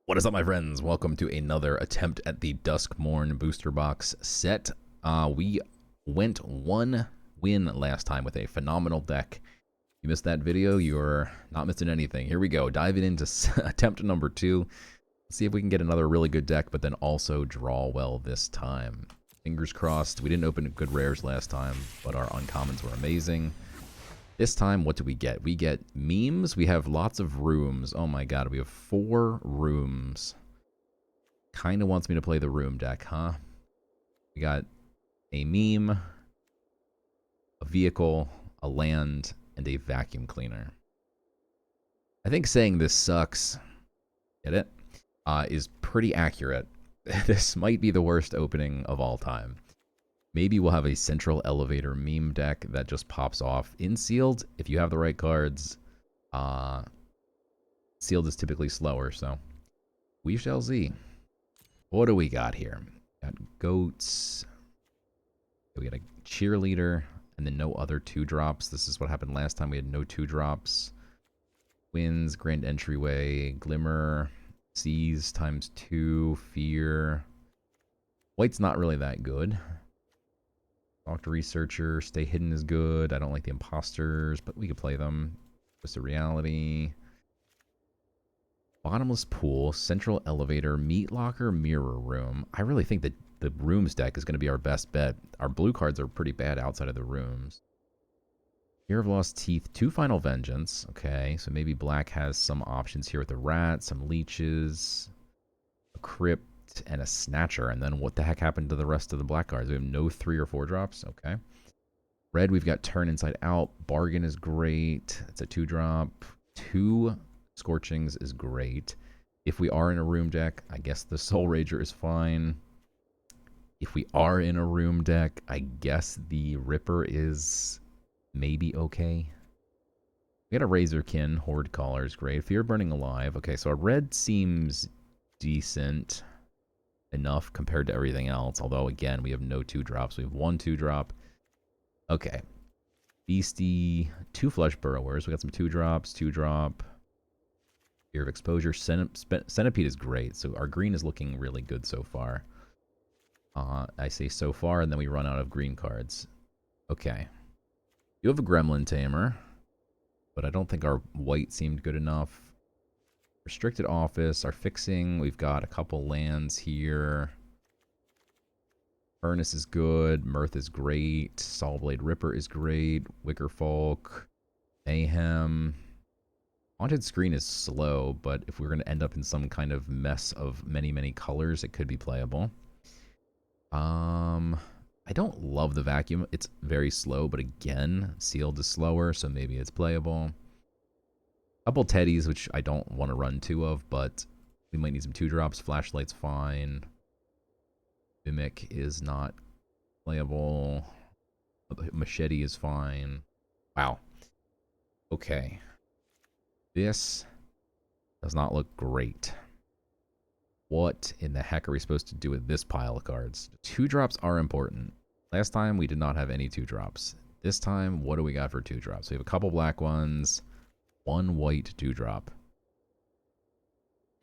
What is up, my friends? Welcome to another attempt at the Duskmourn booster box set. We went one win last time with a phenomenal deck. If you missed that video, you're not missing anything. Here we go, diving into attempt number 2. Let's see if we can get another really good deck, but then also draw well this time. Fingers crossed. We didn't open good rares last time, but our uncommons were amazing. This time, what do we get? We get memes. We have lots of rooms. Oh my god, we have 4 rooms. Kind of wants me to play the room deck, huh? We got a meme, a vehicle, a land, and a vacuum cleaner. I think saying this sucks, get it, is pretty accurate. This might be the worst opening of all time. Maybe we'll have a central elevator meme deck that just pops off in sealed. If you have the right cards, sealed is typically slower, so we shall see. What do we got here? Got goats. We got a cheerleader, and then no other 2-drops. This is what happened last time. We had no 2-drops. Winds, grand entryway, glimmer, seas times 2, fear. White's not really that good. Doctor Researcher, Stay Hidden is good. I don't like the imposters, but we could play them. Twist of Reality. Bottomless Pool, Central Elevator, Meat Locker, Mirror Room. I really think that the rooms deck is going to be our best bet. Our blue cards are pretty bad outside of the rooms. Fear of Lost Teeth, 2 Final Vengeance. Okay, so maybe black has some options here with the rat, some leeches, a crypt, and a snatcher. And then what the heck happened to the rest of the black cards? We have no 3 or 4 drops. Okay. Red, we've got Turn Inside Out. Bargain is great. It's a 2-drop. 2 Scorchings is great. If we are in a room deck, I guess the Soul Rager is fine. If we are in a room deck, I guess the Ripper is maybe okay. We got a Razorkin. Horde Caller is great. Fear Burning Alive. Okay, so our red seems decent enough compared to everything else. Although, again, we have no 2-drops. We have 1 2-drop. Okay. Beastie. 2 Flesh Burrowers. We got some 2-drops. 2-drop. Fear of Exposure. Centipede is great. So our green is looking really good so far. I say so far, and then we run out of green cards. Okay. You have a Gremlin Tamer, but I don't think our white seemed good enough. Restricted Office, our fixing, we've got a couple lands here. Furnace is good, Mirth is great, Sawblade Ripper is great, Wicker Folk, Mayhem. Haunted Screen is slow, but if we're going to end up in some kind of mess of many, many colors, it could be playable. I don't love the vacuum. It's very slow, but again, sealed is slower, so maybe it's playable. Couple teddies, which I don't want to run 2 of, but we might need some 2-drops. Flashlight's fine. Mimic is not playable. Machete is fine. Wow. Okay. This does not look great. What in the heck are we supposed to do with this pile of cards? 2-drops are important. Last time, we did not have any 2-drops. This time, what do we got for 2-drops? We have a couple black ones, 1 white 2-drop,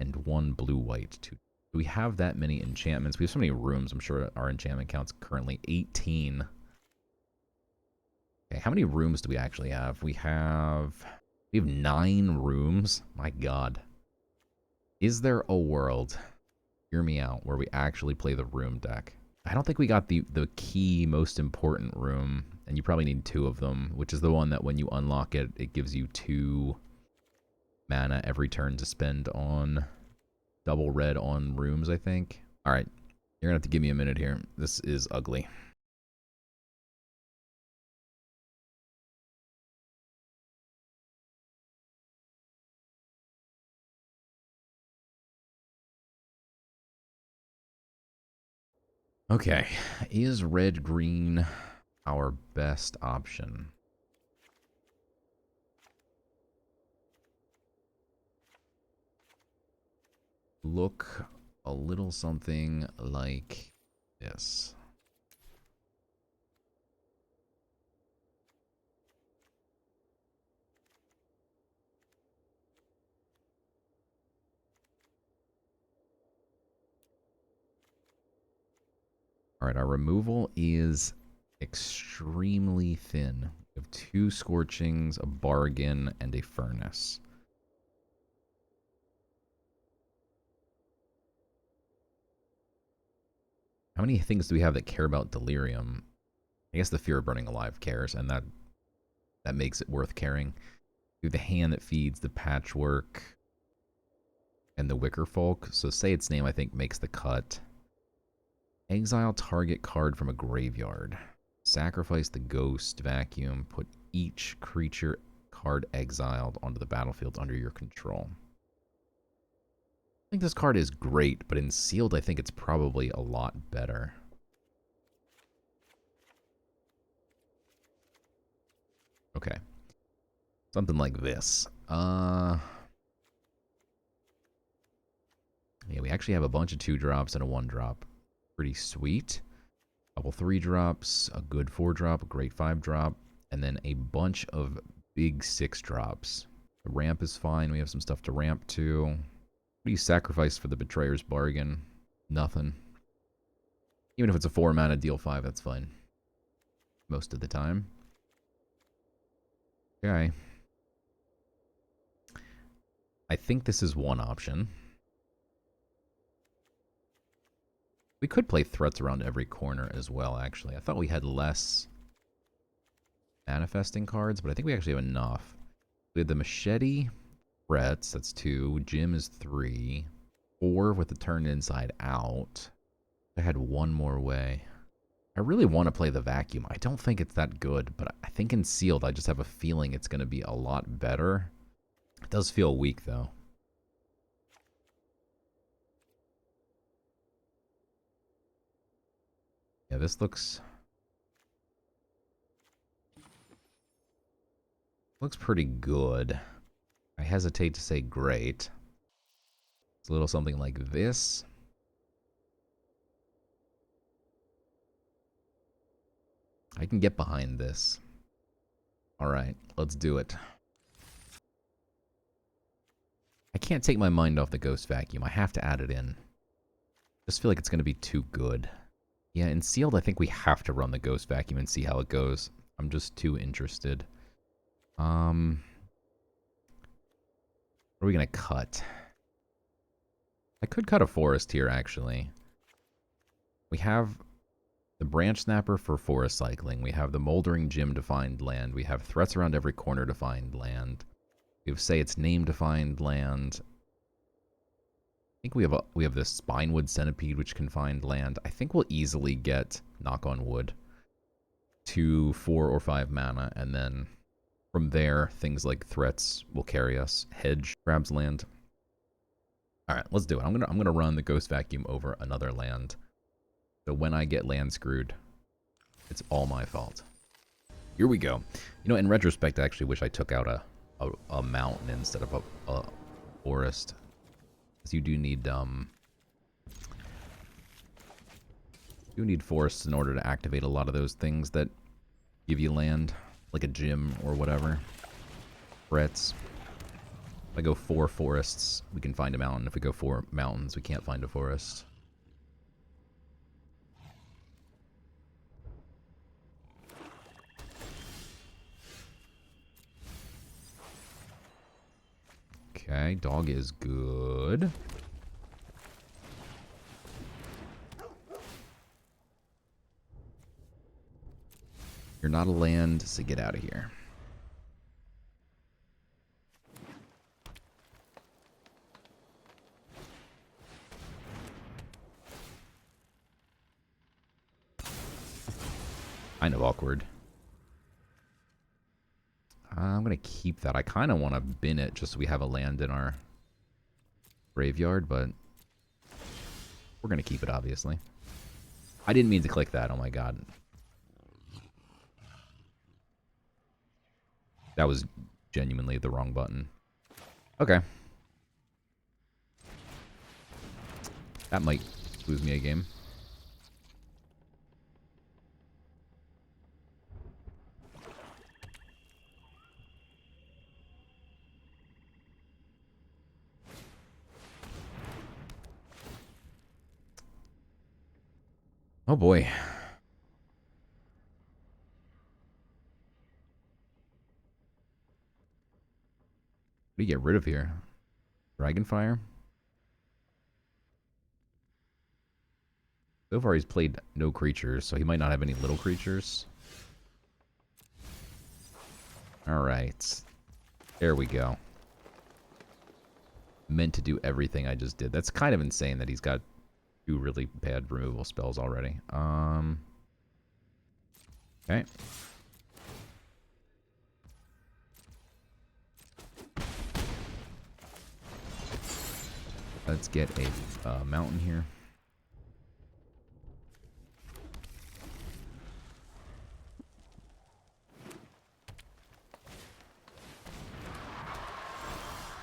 and 1 blue-white 2. Do we have that many enchantments? We have so many rooms. I'm sure our enchantment count's currently 18. Okay, how many rooms do we actually have? We have 9 rooms. My god. Is there a world, hear me out, where we actually play the room deck? I don't think we got the key most important room, and you probably need 2 of them, which is the one that when you unlock it, it gives you 2 mana every turn to spend on double red on rooms, I think. Alright, you're gonna have to give me a minute here. This is ugly. Okay, is red-green our best option? Look a little something like this. All right, our removal is extremely thin. We have 2 Scorchings, a Bargain, and a Furnace. How many things do we have that care about Delirium? I guess the Fear of Burning Alive cares, and that makes it worth caring. We have the hand that feeds the Patchwork and the Wicker Folk. So say its name, I think, makes the cut. Exile target card from a graveyard. Sacrifice the Ghost Vacuum. Put each creature card exiled onto the battlefield under your control. I think this card is great, but in Sealed, I think it's probably a lot better. Okay. Something like this. Yeah, we actually have a bunch of 2-drops and a 1-drop. Pretty sweet. A couple 3-drops, a good 4-drop, a great 5-drop, and then a bunch of big 6-drops. The ramp is fine. We have some stuff to ramp to. What do you sacrifice for the Betrayer's Bargain? Nothing. Even if it's a 4-mana deal 5, that's fine. Most of the time. Okay. I think this is one option. We could play threats around every corner as well, actually. I thought we had less manifesting cards, but I think we actually have enough. We had the Machete, threats, that's 2. Jim is 3. 4 with the turn inside out. I had one more way. I really want to play the Vacuum. I don't think it's that good, but I think in Sealed, I just have a feeling it's going to be a lot better. It does feel weak, though. Yeah, this looks pretty good. I hesitate to say great. It's a little something like this. I can get behind this. All right, let's do it. I can't take my mind off the Ghost Vacuum. I have to add it in. Just feel like it's going to be too good. Yeah, in Sealed, I think we have to run the Ghost Vacuum and see how it goes. I'm just too interested. What are we going to cut? I could cut a forest here, actually. We have the Branch Snapper for forest cycling. We have the Moldering Gym to find land. We have threats around every corner to find land. We have Say Its Name to find land. I think we have the Spinewood Centipede, which can find land. I think we'll easily get, knock on wood, to 4 or 5 mana, and then from there, things like threats will carry us. Hedge grabs land. All right, let's do it. I'm gonna run the Ghost Vacuum over another land. So when I get land screwed, it's all my fault. Here we go. You know, in retrospect, I actually wish I took out a mountain instead of a forest. Because you do need forests in order to activate a lot of those things that give you land, like a gym or whatever. Threats. If I go 4 forests, we can find a mountain. If we go 4 mountains, we can't find a forest. Okay, dog is good. You're not a land, so get out of here. Kind of awkward. I'm going to keep that. I kind of want to bin it just so we have a land in our graveyard, but we're going to keep it, obviously. I didn't mean to click that. Oh, my God. That was genuinely the wrong button. Okay. That might lose me a game. Oh boy. What do you get rid of here? Dragonfire? So far he's played no creatures, so he might not have any little creatures. Alright. There we go. Meant to do everything I just did. That's kind of insane that he's got 2 really bad removal spells already. Okay. Let's get a mountain here.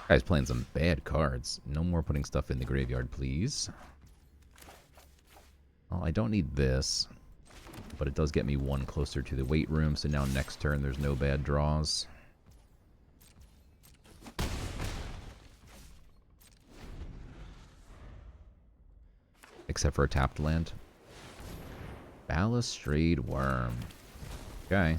Guy's playing some bad cards. No more putting stuff in the graveyard, please. Well, I don't need this, but it does get me 1 closer to the weight room, so now next turn there's no bad draws. Except for a tapped land. Balustrade Worm. Okay.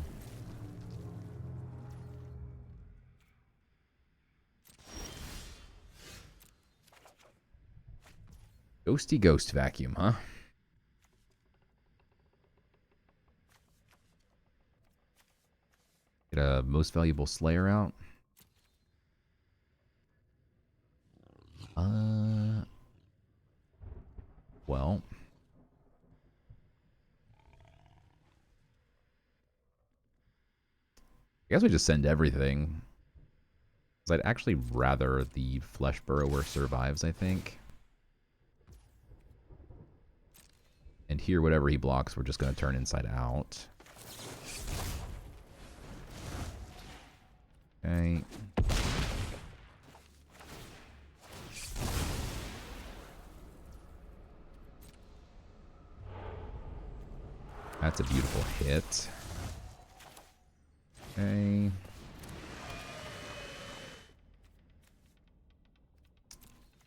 Ghosty Ghost Vacuum, huh? Get a Most Valuable Slayer out. Well. I guess we just send everything. Because I'd actually rather the Flesh Burrower survives, I think. And here, whatever he blocks, we're just going to turn inside out. Okay. That's a beautiful hit. Okay.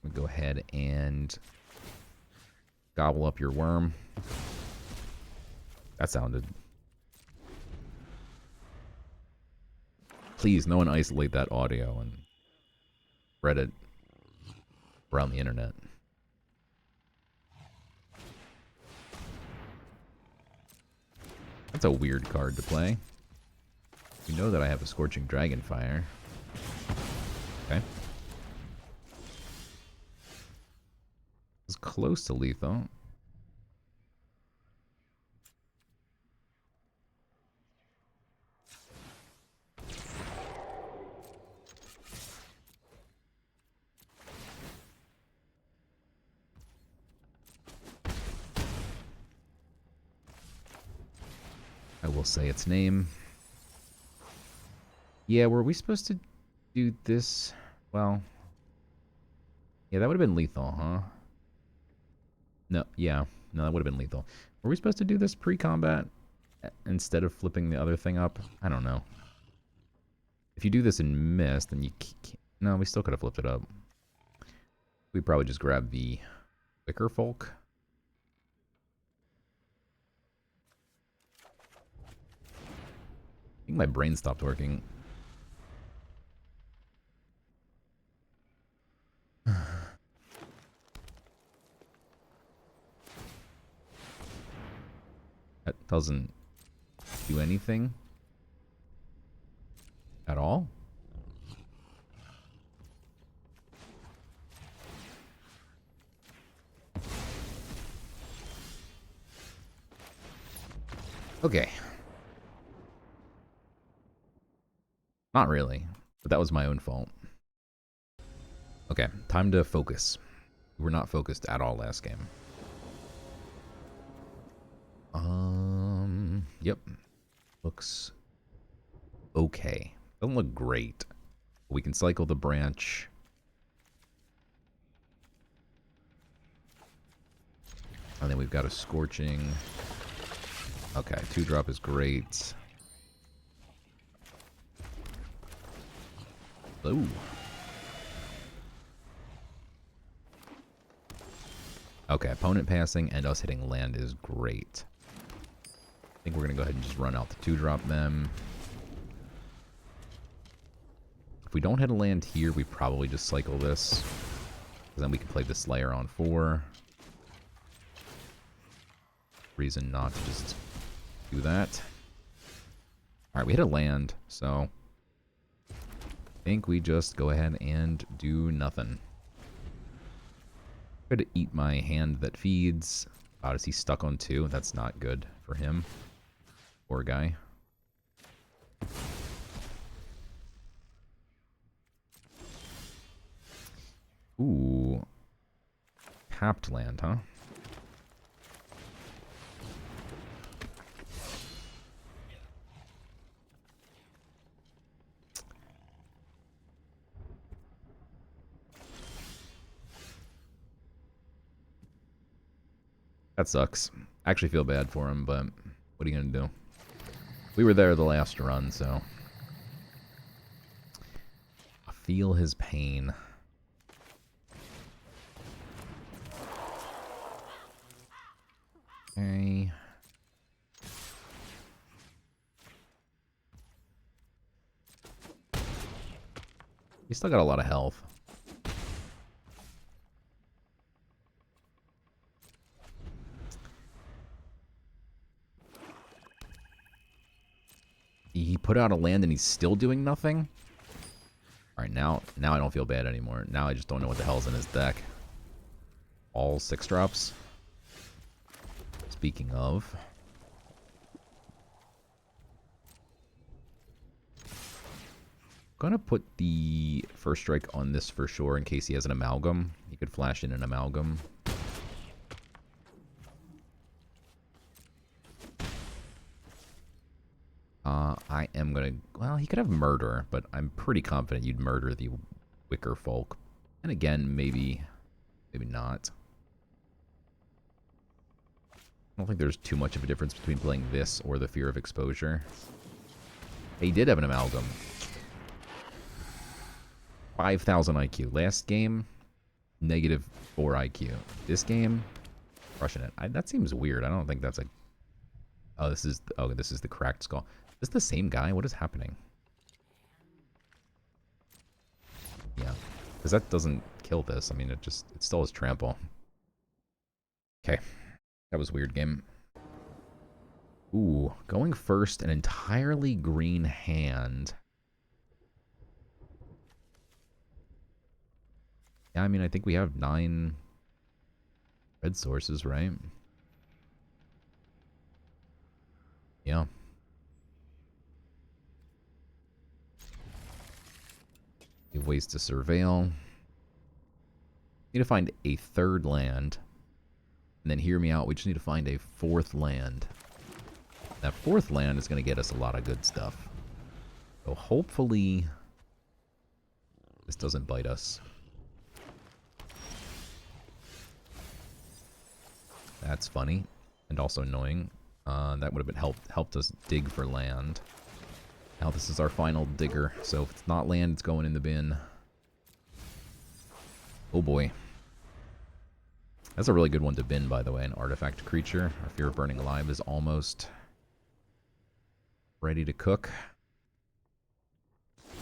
We go ahead and gobble up your worm. That sounded... Please, no one isolate that audio and spread it around the internet. That's a weird card to play. You know that I have a Scorching Dragonfire. Okay. It's close to lethal. I will say its name. Yeah, were we supposed to do this? Well, yeah, that would have been lethal, huh? No, yeah. No, that would have been lethal. Were we supposed to do this pre-combat instead of flipping the other thing up? I don't know. If you do this and miss, then you can't... No, we still could have flipped it up. We probably just grab the Wicker Folk. I think my brain stopped working. That doesn't do anything at all. Okay. Not really, but that was my own fault. Okay, time to focus. We were not focused at all last game. Yep. Looks okay. Doesn't look great. We can cycle the branch. And then we've got a Scorching. Okay, 2-drop is great. Ooh. Okay, opponent passing and us hitting land is great. I think we're going to go ahead and just run out the 2-drop them. If we don't hit a land here, we probably just cycle this. Because then we can play the Slayer on 4. Reason not to just do that. Alright, we hit a land, so I think we just go ahead and do nothing. Try to eat my hand that feeds. Odyssey stuck on 2. That's not good for him. Poor guy. Ooh. Tapped land, huh? That sucks. I actually feel bad for him, but what are you going to do? We were there the last run, so I feel his pain. Okay. He's still got a lot of health. He put out a land and he's still doing nothing? Alright, now I don't feel bad anymore. Now I just don't know what the hell's in his deck. All 6-drops. Speaking of. Gonna put the first strike on this for sure in case he has an amalgam. He could flash in an amalgam. I am gonna... Well, he could have murder, but I'm pretty confident you'd murder the Wicker Folk. And again, maybe not. I don't think there's too much of a difference between playing this or the Fear of Exposure. He did have an amalgam. 5,000 IQ. Last game, -4 IQ. This game, crushing it. That seems weird. I don't think that's a... Oh, this is the cracked skull. Is this the same guy? What is happening? Yeah, because that doesn't kill this. I mean, it still has trample. Okay, that was a weird game. Ooh, going first, an entirely green hand. Yeah, I mean, I think we have 9 red sources, right? Yeah. We have ways to surveil. Need to find a 3rd land. And then hear me out, we just need to find a 4th land. That 4th land is going to get us a lot of good stuff. So hopefully this doesn't bite us. That's funny. And also annoying. That would have been helped us dig for land. Now this is our final digger, so if it's not land, it's going in the bin. Oh boy. That's a really good one to bin, by the way, an artifact creature. Our Fear of Burning Alive is almost ready to cook.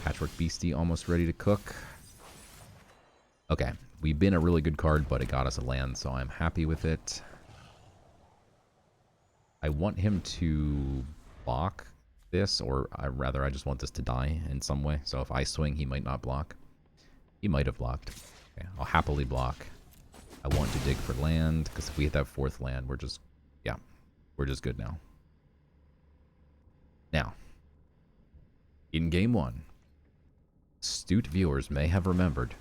Patchwork Beastie almost ready to cook. Okay, we bin a really good card, but it got us a land, so I'm happy with it. I want him to block this, or rather I just want this to die in some way. So if I swing, he might not block. He might have blocked. Okay, I'll happily block. I want to dig for land, because if we hit that 4th land, we're just good now. Now, in game 1, astute viewers may have remembered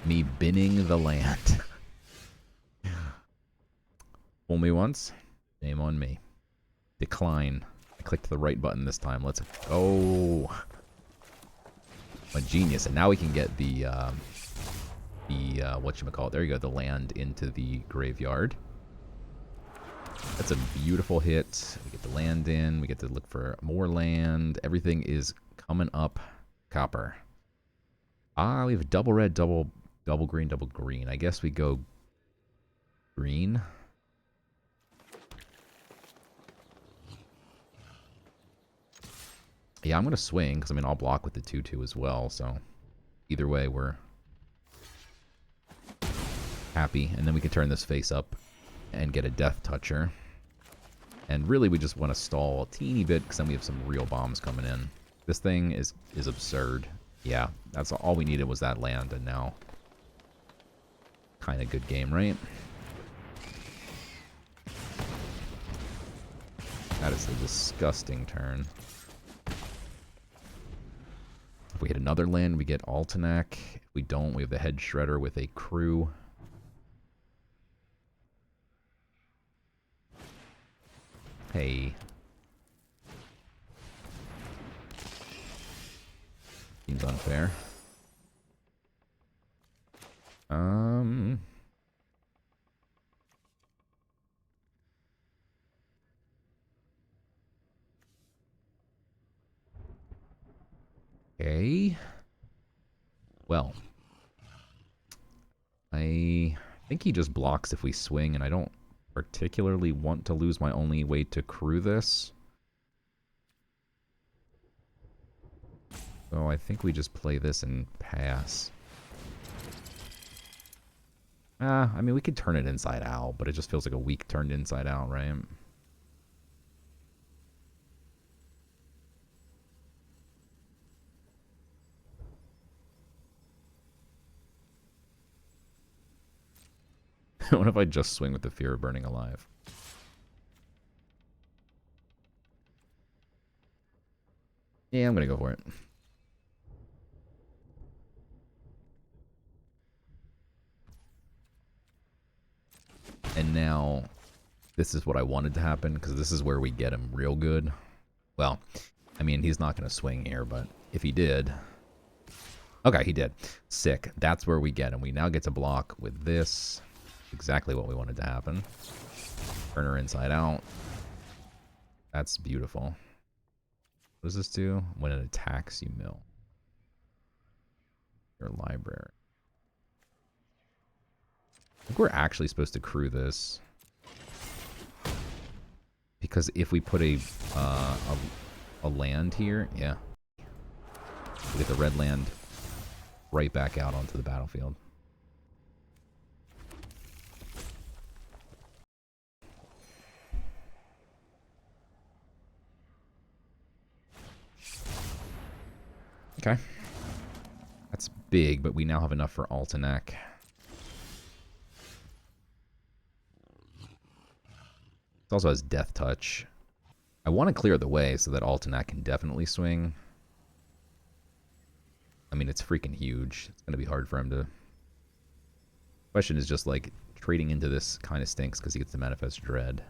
me binning the land. Fool me once, shame on me. Decline. I clicked the right button this time. Let's go. I'm a genius. And now we can get the whatchamacallit. There you go, the land into the graveyard. That's a beautiful hit. We get the land in. We get to look for more land. Everything is coming up copper. We have double red, double green, double green. I guess we go green. Yeah, I'm going to swing, because, I mean, I'll block with the 2-2 as well, so either way, we're happy. And then we can turn this face up and get a Death Toucher. And really, we just want to stall a teeny bit, because then we have some real bombs coming in. This thing is absurd. Yeah, that's all we needed was that land, and now kind of good game, right? That is a disgusting turn. If we hit another land, we get Altenac. If we don't, we have the Head Shredder with a crew. Hey. Seems unfair. Okay. Well. I think he just blocks if we swing, and I don't particularly want to lose my only way to crew this. So I think we just play this and pass. I mean, we could turn it inside out, but it just feels like a weak turned inside out, right? What if I just swing with the Fear of Burning Alive? Yeah, I'm going to go for it. And now, this is what I wanted to happen, because this is where we get him real good. Well, I mean, he's not going to swing here, but if he did... Okay, he did. Sick. That's where we get him. We now get to block with this. Exactly what we wanted to happen. Turn her inside out. That's beautiful. What does this do? When it attacks, you mill your library. I think we're actually supposed to crew this, because if we put a land here, yeah, we get the red land right back out onto the battlefield. Okay. That's big, but we now have enough for Altenac. It also has Death Touch. I want to clear the way so that Altenac can definitely swing. I mean, it's freaking huge. It's going to be hard for him to... Question is just, like, trading into this kind of stinks because he gets the Manifest Dread.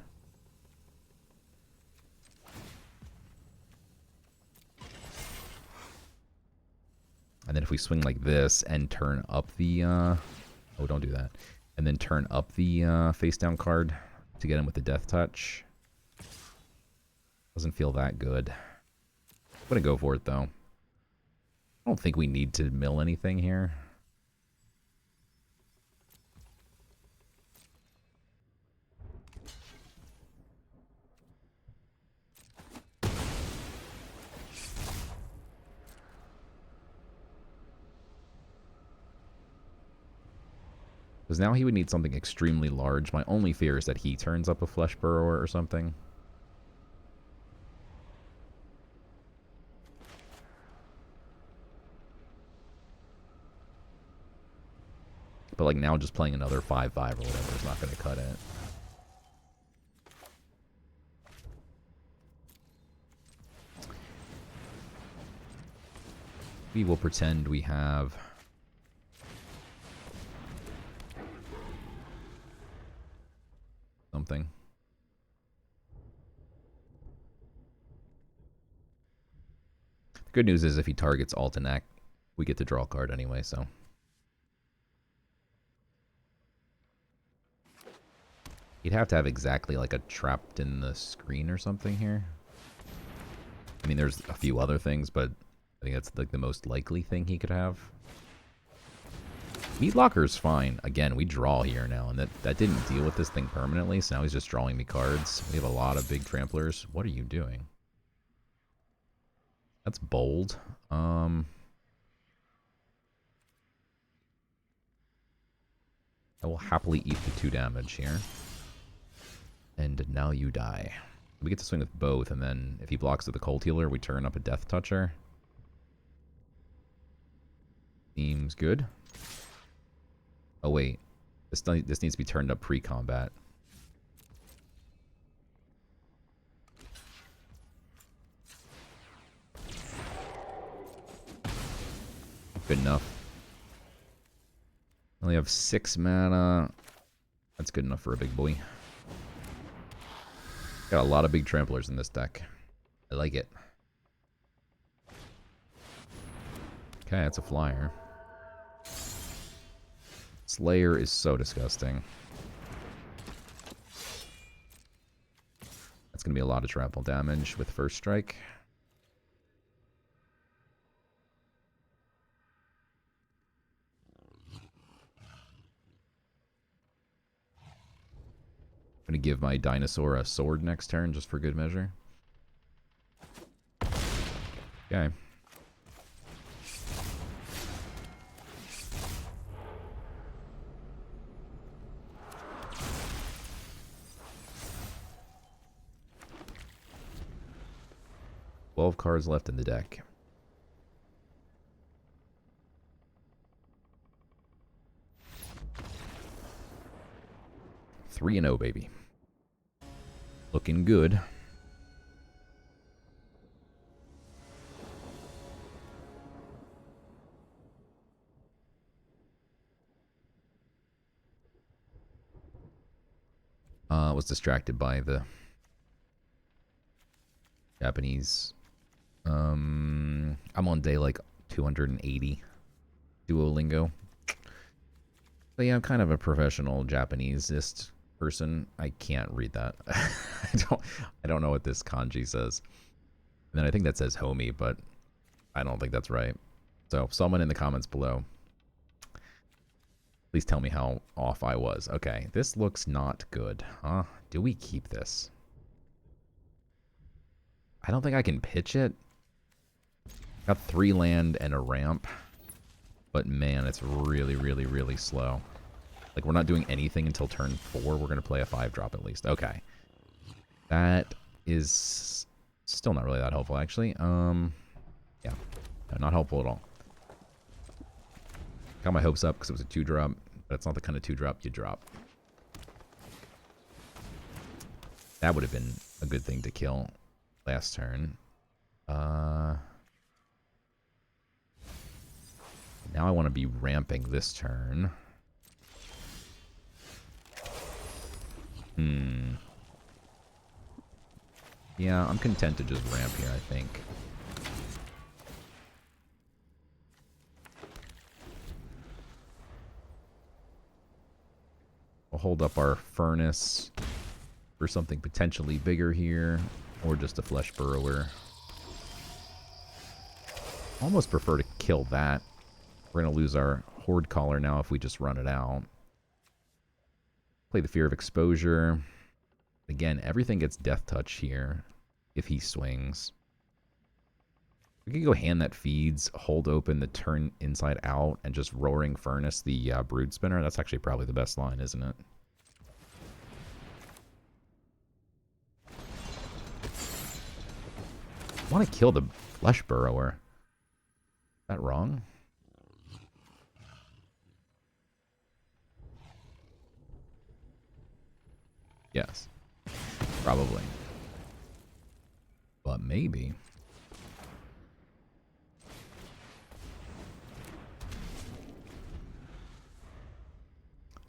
And then if we swing like this and turn up the... oh, don't do that. And then turn up the face down card to get him with the Death Touch. Doesn't feel that good. I'm going to go for it, though. I don't think we need to mill anything here. Because now he would need something extremely large. My only fear is that he turns up a Flesh Burrower or something. But like now just playing another 5/5 or whatever is not going to cut it. We will pretend we have... something. The good news is if he targets Altenac, we get to draw a card anyway, so... He'd have to have exactly like a trapped in the screen or something here. I mean, there's a few other things, but I think that's like the most likely thing he could have. Meat Locker's fine. Again, we draw here now, and that didn't deal with this thing permanently, so now he's just drawing me cards. We have a lot of big tramplers. What are you doing? That's bold. I will happily eat the 2 damage here. And now you die. We get to swing with both, and then if he blocks with the Cold Healer, we turn up a Death Toucher. Seems good. Oh, wait. This needs to be turned up pre-combat. Good enough. Only have 6 mana. That's good enough for a big boy. Got a lot of big tramplers in this deck. I like it. Okay, that's a flyer. Slayer is so disgusting. That's going to be a lot of trample damage with first strike. I'm going to give my dinosaur a sword next turn just for good measure. Okay. Twelve cards left in the deck. 3-0, baby. Looking good. Was distracted by the Japanese. I'm on day like 280 Duolingo. But yeah, I'm kind of a professional Japaneseist person. I can't read that. I don't know what this kanji says. And then I think that says homie, but I don't think that's right. So someone in the comments below, please tell me how off I was. Okay, this looks not good. Huh? Do we keep this? I don't think I can pitch it. Got 3 land and a ramp. But man, it's really, really, really slow. Like, we're not doing anything until turn 4. We're going to play a 5-drop at least. Okay. That is still not really that helpful, actually. Yeah. No, not helpful at all. Got my hopes up because it was a 2-drop, but it's not the kind of 2-drop you drop. That would have been a good thing to kill last turn. Now I want to be ramping this turn. Yeah, I'm content to just ramp here, I think. We'll hold up our furnace for something potentially bigger here, or just a flesh burrower. Almost prefer to kill that. We're going to lose our horde collar now if we just run it out. Play the Fear of Exposure. Again, everything gets Death Touch here if he swings. We could go Hand That Feeds, hold open the turn inside out, and just Roaring Furnace the Brood Spinner. That's actually probably the best line, isn't it? I want to kill the Flesh Burrower. Is that wrong? Yes. Probably. But maybe.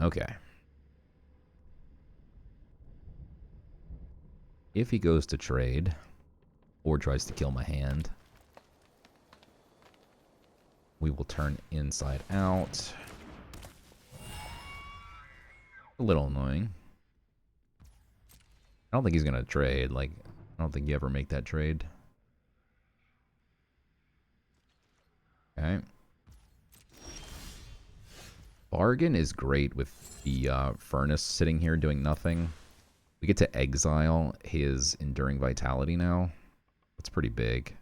Okay. If he goes to trade, or tries to kill my hand, we will turn inside out. A little annoying. I don't think he's going to trade. Like, I don't think you ever make that trade. Okay. Bargain is great with the Furnace sitting here doing nothing. We get to exile his Enduring Vitality now. That's pretty big.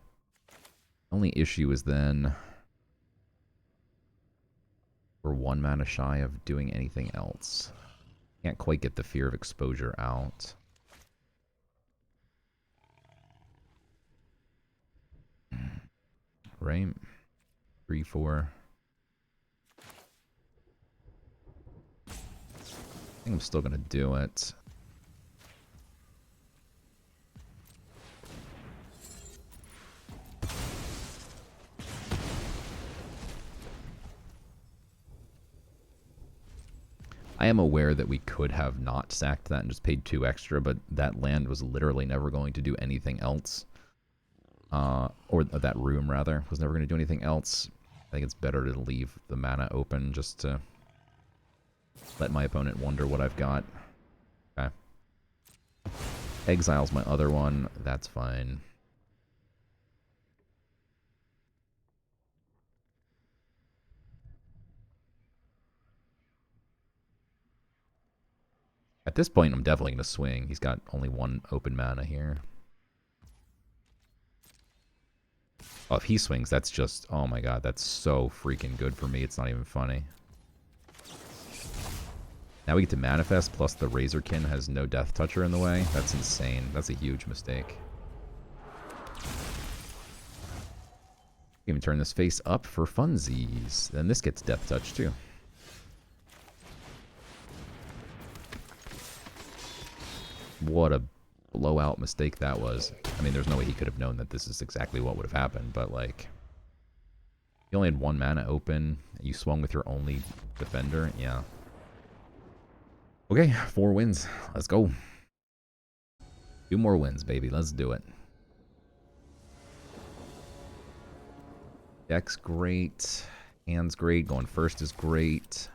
Only issue is then we're 1 mana shy of doing anything else. Can't quite get the Fear of Exposure out. Right? 3, 4. I think I'm still going to do it. I am aware that we could have not sacked that and just paid 2 extra, but that land was literally never going to do anything else. Or that room, rather, was never going to do anything else. I think it's better to leave the mana open just to let my opponent wonder what I've got. Okay. Exile's my other one. That's fine. At this point, I'm definitely going to swing. He's got only 1 open mana here. Oh, if he swings, that's just... Oh my god, that's so freaking good for me. It's not even funny. Now we get to manifest, plus the Razorkin has no Death Toucher in the way. That's insane. That's a huge mistake. Even turn this face up for funsies. Then this gets Death Touch too. What a blowout mistake that was. I mean, there's no way he could have known that this is exactly what would have happened, but like... You only had 1 mana open. You swung with your only defender. Yeah. Okay, 4 wins. Let's go. 2 more wins, baby. Let's do it. Deck's great. Hand's great. Going first is great.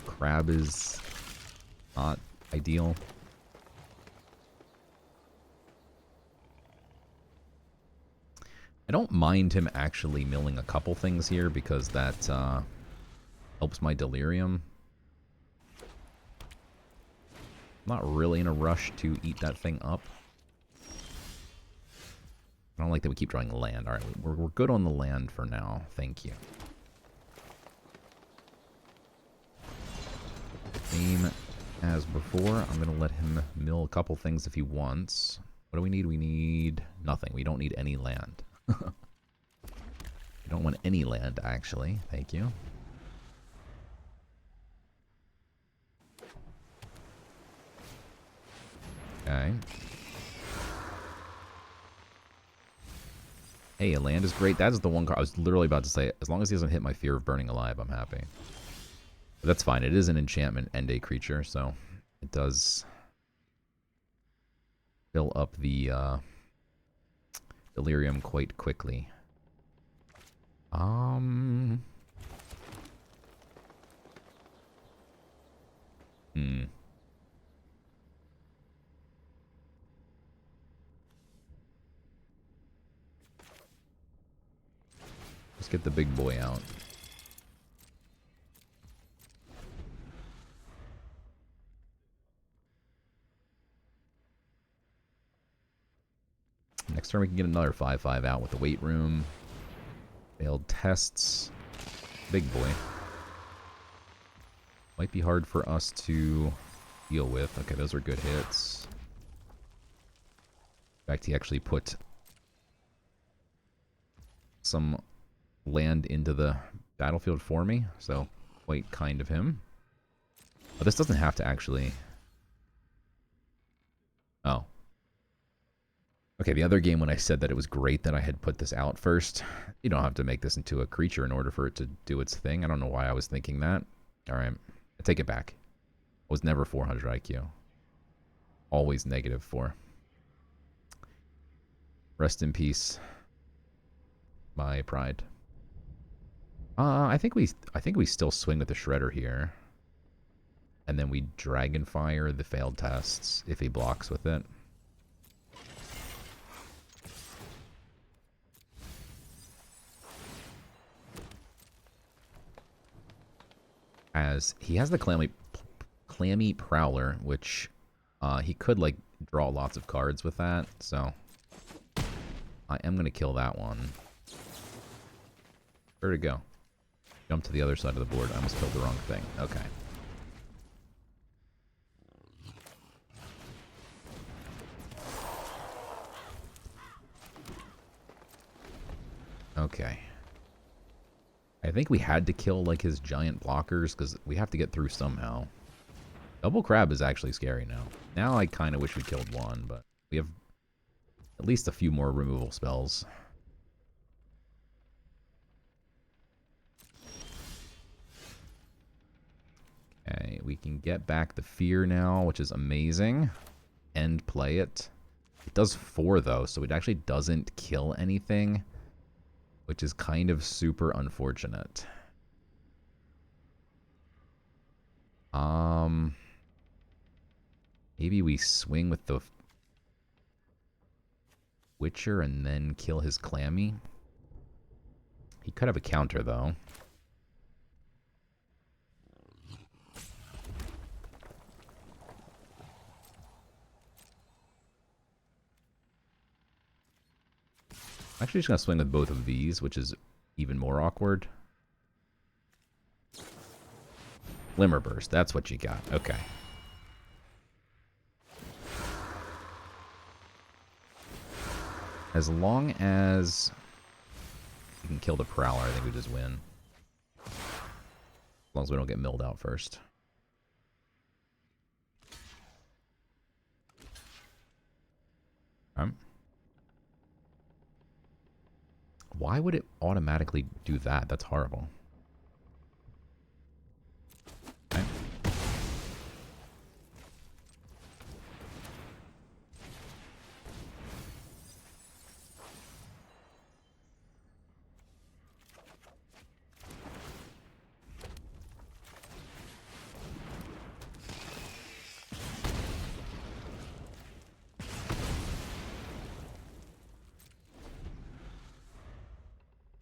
Crab is not ideal. I don't mind him actually milling a couple things here because that helps my Delirium. I'm not really in a rush to eat that thing up. I don't like that we keep drawing land. Alright, we're good on the land for now. Thank you. Same as before. I'm going to let him mill a couple things if he wants. What do we need? We need nothing. We don't need any land. We don't want any land, actually. Thank you. Okay. Hey, a land is great. That is the one card I was literally about to say. As long as he doesn't hit my Fear of Burning Alive, I'm happy. But that's fine. It is an enchantment and a creature, so it does fill up the Delirium quite quickly. Let's get the big boy out. Next turn we can get another 5/5 out with the weight room. Failed tests. Big boy. Might be hard for us to deal with. Okay, those are good hits. In fact, he actually put some land into the battlefield for me, so quite kind of him. But this doesn't have to actually... Oh. Okay, the other game when I said that it was great that I had put this out first, you don't have to make this into a creature in order for it to do its thing. I don't know why I was thinking that. Alright, I take it back. I was never 400 IQ. Always -4. Rest in peace, my pride. I think we still swing with the Shredder here. And then we Dragonfire the failed tests if he blocks with it. As he has the clammy Prowler, which he could like draw lots of cards with that, so I am going to kill that one. Where'd it go? Jump to the other side of the board. I almost killed the wrong thing. Okay. Okay. I think we had to kill like his giant blockers because we have to get through somehow. Double Crab is actually scary now. Now I kind of wish we killed one, but we have at least a few more removal spells. Okay, we can get back the Fear now, which is amazing. End play it. It does 4 though, so it actually doesn't kill anything, which is kind of super unfortunate. Maybe we swing with the Witcher and then kill his Clammy. He could have a counter though. I'm actually just going to swing with both of these, which is even more awkward. Glimmerburst, that's what you got. Okay. As long as we can kill the Prowler, I think we just win. As long as we don't get milled out first. Why would it automatically do that? That's horrible. Okay.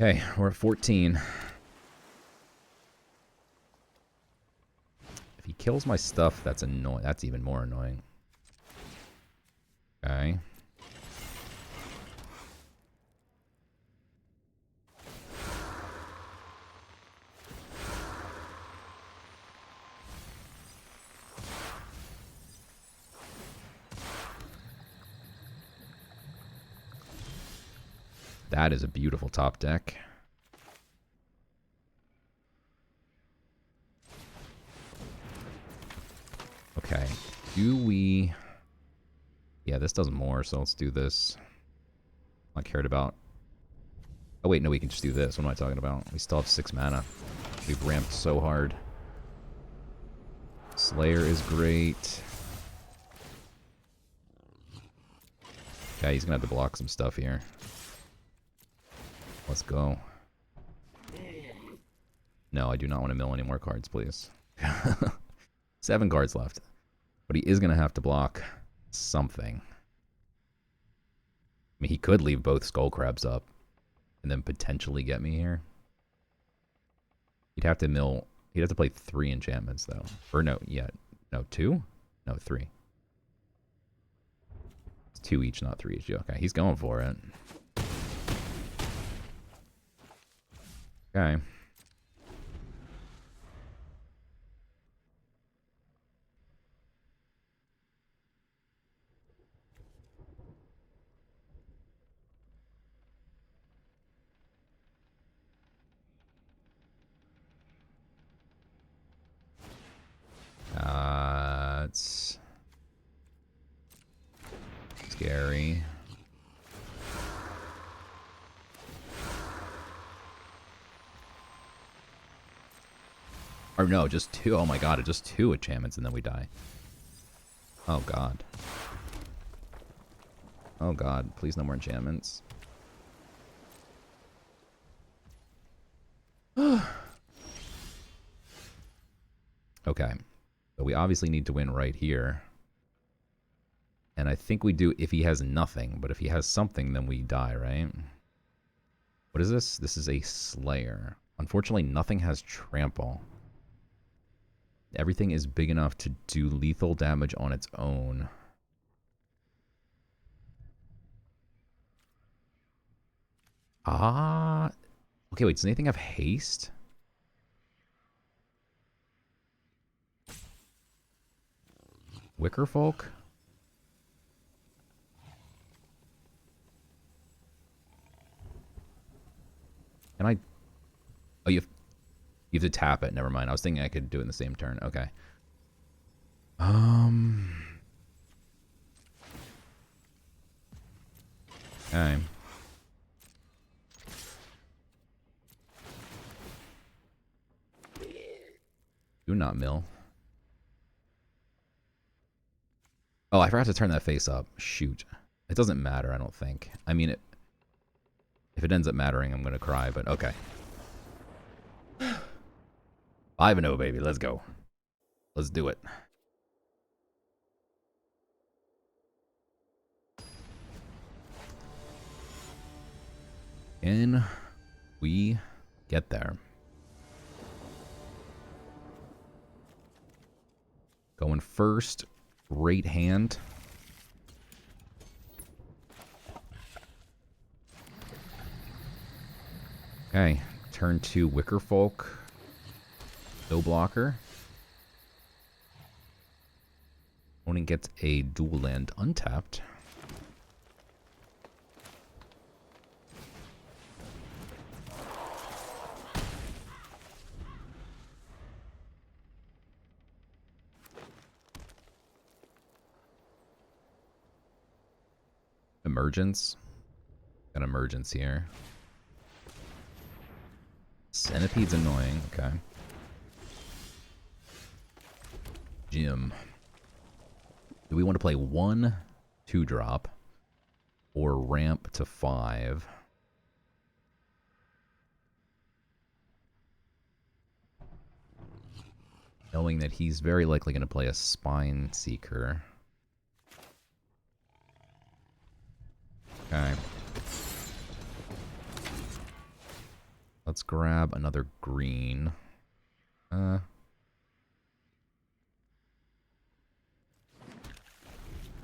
Okay, we're at 14. If he kills my stuff, that's annoying. That's even more annoying. Okay. That is a beautiful top deck. Okay. Do we... Yeah, this does more, so let's do this. I cared about... Oh, wait, no, we can just do this. What am I talking about? We still have 6 mana. We've ramped so hard. Slayer is great. Okay, he's gonna have to block some stuff here. Let's go. No, I do not want to mill any more cards, please. 7 cards left. But he is going to have to block something. I mean, he could leave both Skull Crabs up and then potentially get me here. He'd have to mill... He'd have to play 3 enchantments, though. Or no, yeah. No, 2? No, 3. It's 2 each, not 3 each. Okay, he's going for it. Okay. It's scary. Or no, just 2. Oh my god, it's just 2 enchantments and then we die. Oh god. Oh god, please no more enchantments. Okay. So we obviously need to win right here. And I think we do if he has nothing. But if he has something, then we die, right? What is this? This is a Slayer. Unfortunately, nothing has Trample. Everything is big enough to do lethal damage on its own. Ah. Okay, wait, does anything have haste? Wicker Folk? Can I... Oh, you have to tap it. Never mind. I was thinking I could do it in the same turn. Okay. Okay. Do not mill. Oh, I forgot to turn that face up. Shoot. It doesn't matter, I don't think. I mean, if it ends up mattering, I'm going to cry, but okay. 5-0, baby. Let's go. Let's do it. And we get there. Going first, great hand. Okay, turn 2 Wicker Folk. No blocker. Opponent gets a dual land untapped. Emergence. Got emergence here. Centipede's annoying. Okay. Jim. Do we want to play 1 2-drop or ramp to 5? Knowing that he's very likely going to play a Spine Seeker. Okay. Let's grab another green. Okay.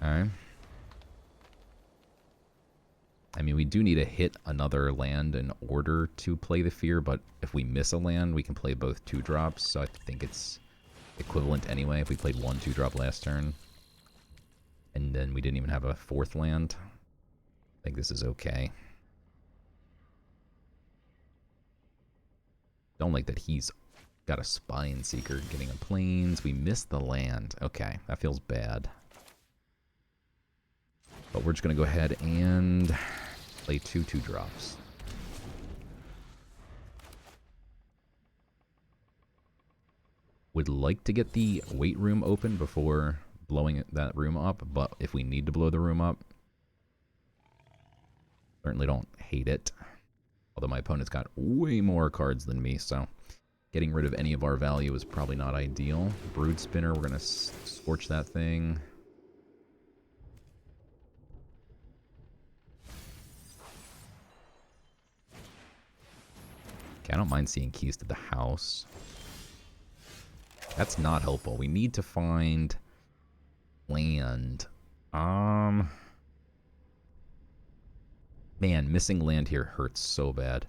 I mean, we do need to hit another land in order to play the Fear, but if we miss a land, we can play both 2-drops, so I think it's equivalent anyway if we played 1 2-drop last turn. And then we didn't even have a 4th land. I think this is okay. Don't like that he's got a Spine Seeker getting a Plains. We missed the land. Okay, that feels bad. But we're just going to go ahead and play 2 2-drops. Would like to get the weight room open before blowing that room up, but if we need to blow the room up, certainly don't hate it. Although my opponent's got way more cards than me, so getting rid of any of our value is probably not ideal. Brood Spinner, we're going to scorch that thing. Okay, I don't mind seeing keys to the house. That's not helpful. We need to find land. Man, missing land here hurts so bad.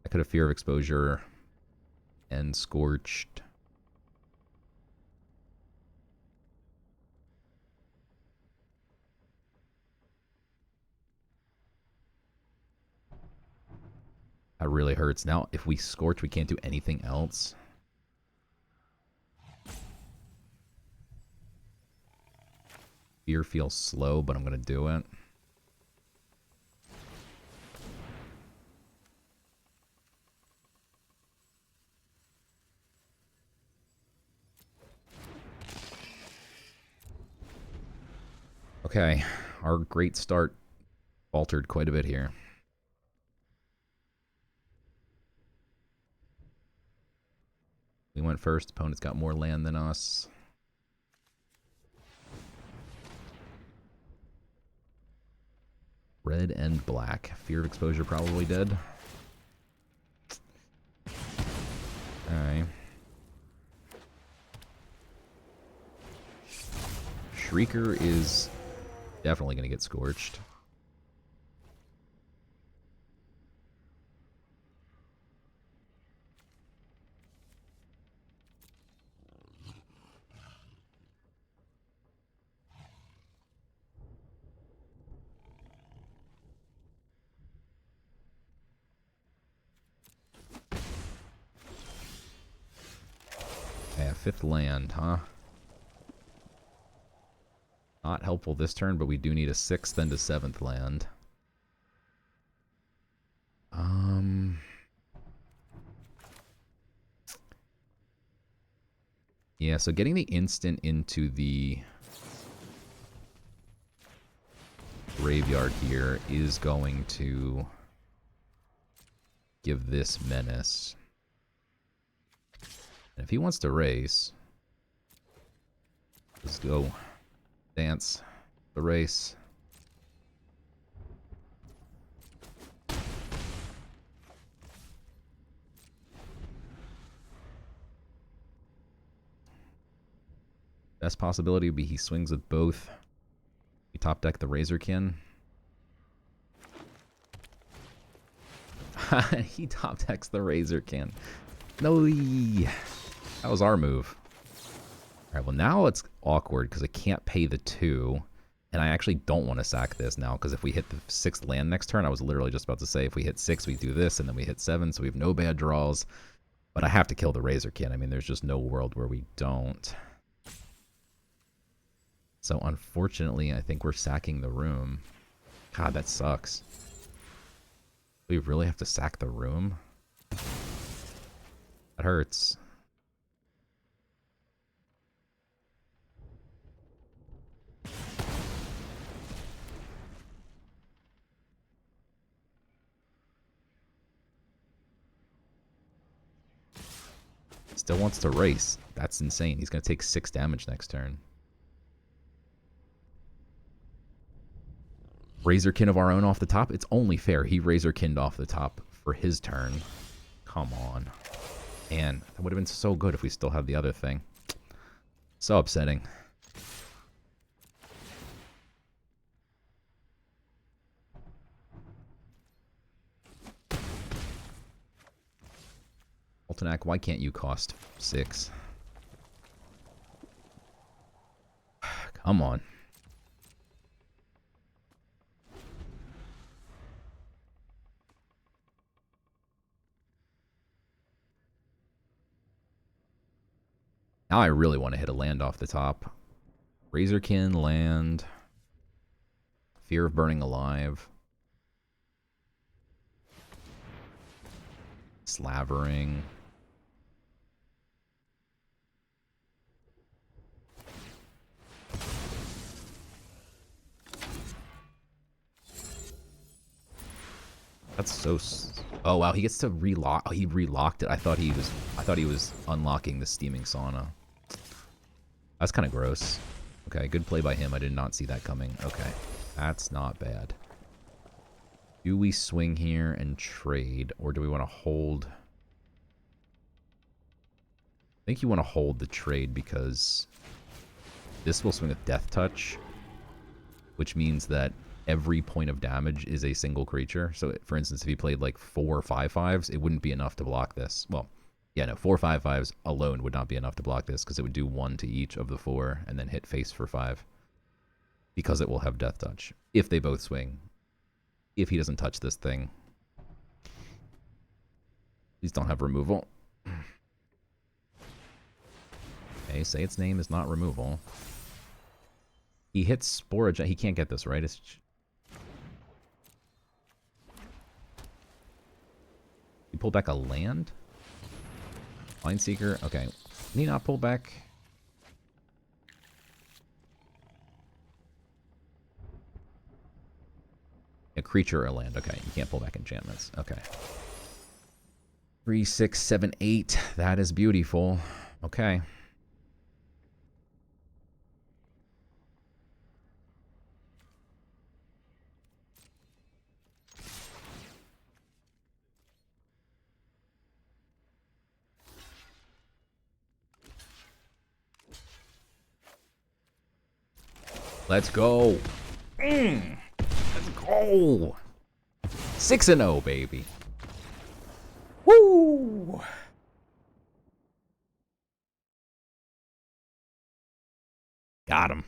I could have Fear of Exposure and Scorched. That really hurts. Now, if we Scorch, we can't do anything else. Fear feels slow, but I'm going to do it. Okay, our great start faltered quite a bit here. We went first. Opponent's got more land than us. Red and black. Fear of Exposure probably dead. Alright. Shrieker is definitely going to get scorched. Yeah, 5th land, huh? Not helpful this turn, but we do need a 6th and a 7th land. Yeah, so getting the instant into the graveyard here is going to give this menace. And if he wants to race, let's go dance the race. Best possibility would be he swings with both. We top deck the Razorkin. He top decks the Razorkin. No, that was our move. All right, well now it's awkward because I can't pay the 2. And I actually don't want to sack this now because if we hit the 6th land next turn, I was literally just about to say if we hit 6, we do this, and then we hit 7, so we have no bad draws. But I have to kill the Razorkin. I mean, there's just no world where we don't. So unfortunately, I think we're sacking the room. God, that sucks. We really have to sack the room? That hurts. Still wants to race. That's insane. He's going to take 6 damage next turn. Razorkin of our own off the top? It's only fair. He Razorkinned off the top for his turn. Come on. Man, that would have been so good if we still had the other thing. So upsetting. Ultinac, why can't you cost 6? Come on. Now I really want to hit a land off the top. Razorkin, land. Fear of Burning Alive. Slavering. That's so. Oh wow, he gets to relock. Oh, he relocked it. I thought he was unlocking the Steaming Sauna. That's kind of gross. Okay, good play by him. I did not see that coming. Okay, that's not bad. Do we swing here and trade, or do we want to hold? I think you want to hold the trade because this will swing with Death Touch, which means that every point of damage is a single creature. So, for instance, if you played like 4 5/5s, it wouldn't be enough to block this. Well, yeah, no, 4 5/5s alone would not be enough to block this because it would do 1 to each of the 4 and then hit face for 5 because it will have Death Touch if they both swing. If he doesn't touch this thing. Please don't have removal. Okay, say its name is not removal. He hits Sporage. He can't get this, right? It's... You pull back a land? Mindseeker? Okay. Can he not pull back? A creature or a land. Okay, you can't pull back enchantments. Okay. 3, 6, 7, 8. That is beautiful. Okay. Let's go. Let's go. 6-0, baby. Woo! Got him.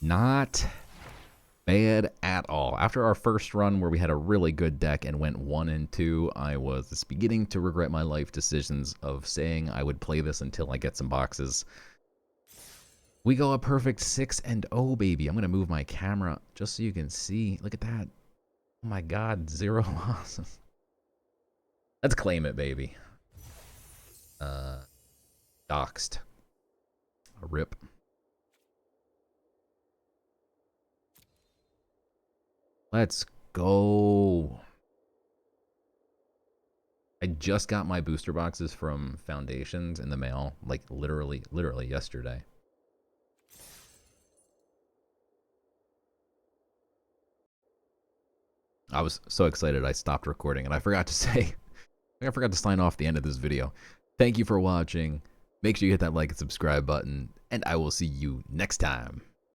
Not bad at all. After our first run where we had a really good deck and went 1-2, I was beginning to regret my life decisions of saying I would play this until I get some boxes. We go a perfect 6-0, baby. I'm going to move my camera just so you can see. Look at that. Oh my god, 0 losses. Let's claim it, baby. Doxed. A rip. Let's go. I just got my booster boxes from Foundations in the mail, like literally yesterday. I was so excited I stopped recording, and I forgot to say, I forgot to sign off the end of this video. Thank you for watching. Make sure you hit that like and subscribe button, and I will see you next time.